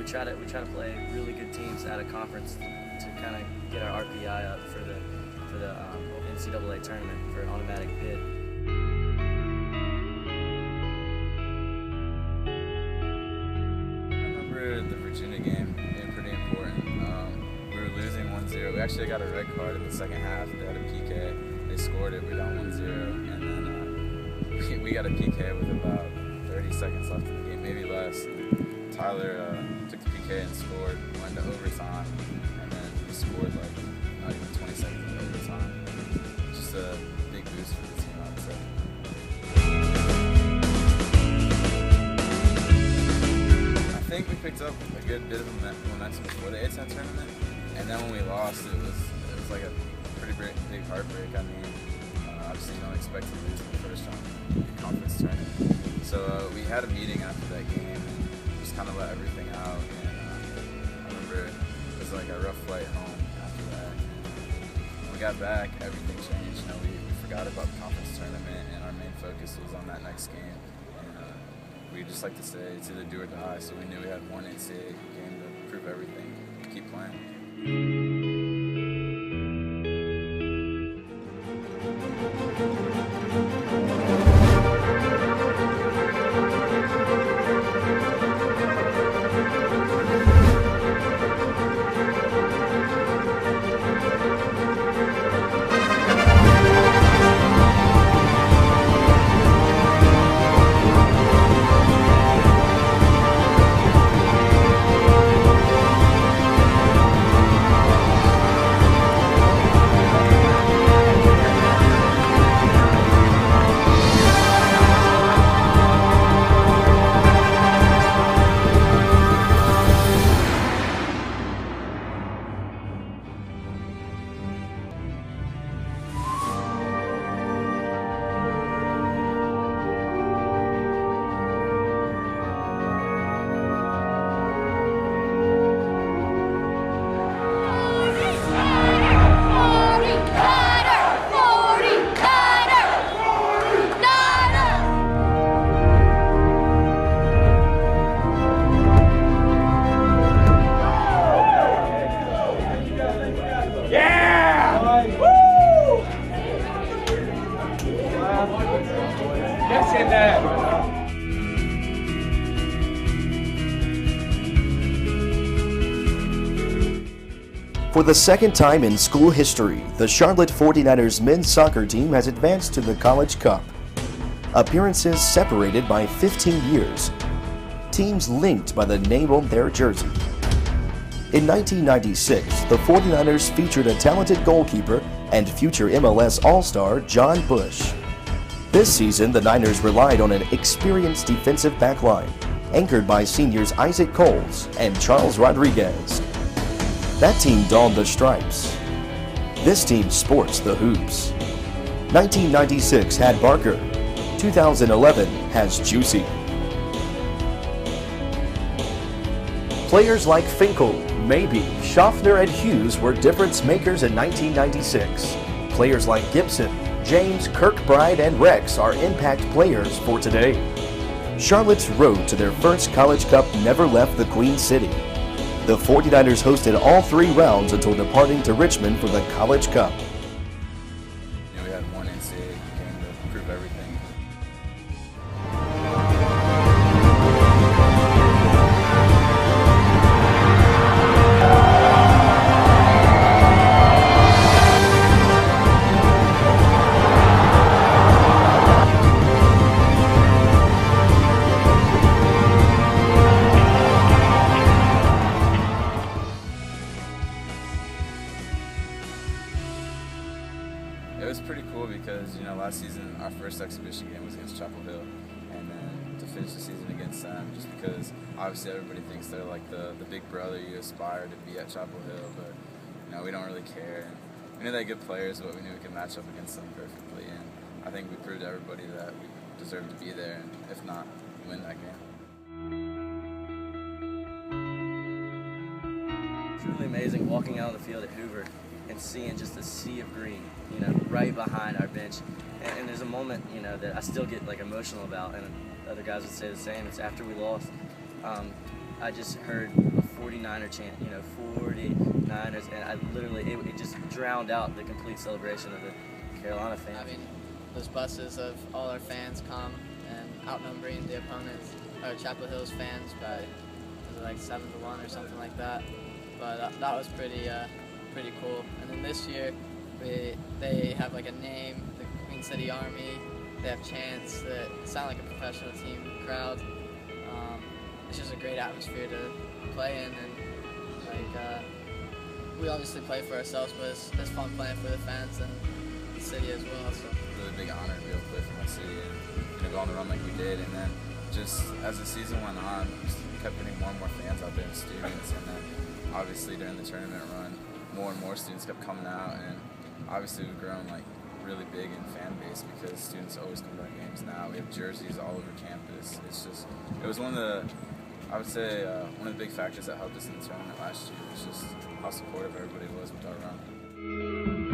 we try to play really good teams out of conference to kind of get our RPI up for the NCAA tournament for an automatic bid. I remember the Virginia game being pretty important. We were losing 1-0. We actually got a red card in the second half. They had a PK. They scored it. We down 1-0, and then we got a PK with about 30 seconds left in the game, maybe less. Tyler took the PK and scored, went to overtime, and then we scored like not even 20 seconds into overtime. Just a big boost for the team, I would say. I think we picked up a good bit of momentum before the A-10 tournament, and then when we lost, it was like a pretty big heartbreak. I mean, obviously you don't expect to lose in the first round of the conference tournament. So we had a meeting after that game and just kind of let everything out. And I remember it was like a rough flight home after that. And when we got back, everything changed. You know, we forgot about the conference tournament, and our main focus was on that next game. And we just like to say it's either do or die. So we knew we had one NCAA game to prove everything, to keep playing. For the second time in school history, the Charlotte 49ers men's soccer team has advanced to the College Cup. Appearances separated by 15 years. Teams linked by the name on their jersey. In 1996, the 49ers featured a talented goalkeeper and future MLS All-Star John Bush. This season, the Niners relied on an experienced defensive backline, anchored by seniors Isaac Coles and Charles Rodriguez. That team donned the stripes. This team sports the hoops. 1996 had Barker. 2011 has Juicy. Players like Finkel, Maybe, Schaffner, and Hughes were difference makers in 1996. Players like Gibson, James, Kirkbride, and Rex are impact players for today. Charlotte's road to their first College Cup never left the Queen City. The 49ers hosted all 3 rounds until departing to Richmond for the College Cup. You know, we had one NCAA game to prove everything. It was pretty cool because, you know, last season our first exhibition game was against Chapel Hill, and then to finish the season against them, just because obviously everybody thinks they're like the big brother you aspire to be at Chapel Hill, but you know, we don't really care. And we knew they had good players, but we knew we could match up against them perfectly, and I think we proved to everybody that we deserve to be there, and if not, win that game. Truly amazing walking out on the field at Hoover and seeing just a sea of green, you know, right behind our bench. And there's a moment, you know, that I still get like emotional about, and other guys would say the same. It's after we lost. I just heard a 49er chant, 49ers, and I literally, it just drowned out the complete celebration of the Carolina fans. I mean, those buses of all our fans come and outnumbering the opponents, or Chapel Hill's fans by was it like 7-1 or something like that. But that was pretty cool. And then this year, they have like a name, the Queen City Army. They have chants that sound like a professional team crowd. It's just a great atmosphere to play in, and like we obviously play for ourselves, but it's fun playing for the fans and the city as well. So Really big honor to be able to play for my city and go on the run like we did. And then just as the season went on, just kept getting more and more fans out there and students. And then obviously during the tournament run, more and more students kept coming out, and obviously we've grown like really big in fan base because students always come to our games now. We have jerseys all over campus. It was one of the big factors that helped us in the tournament last year. It was just how supportive everybody was with our run.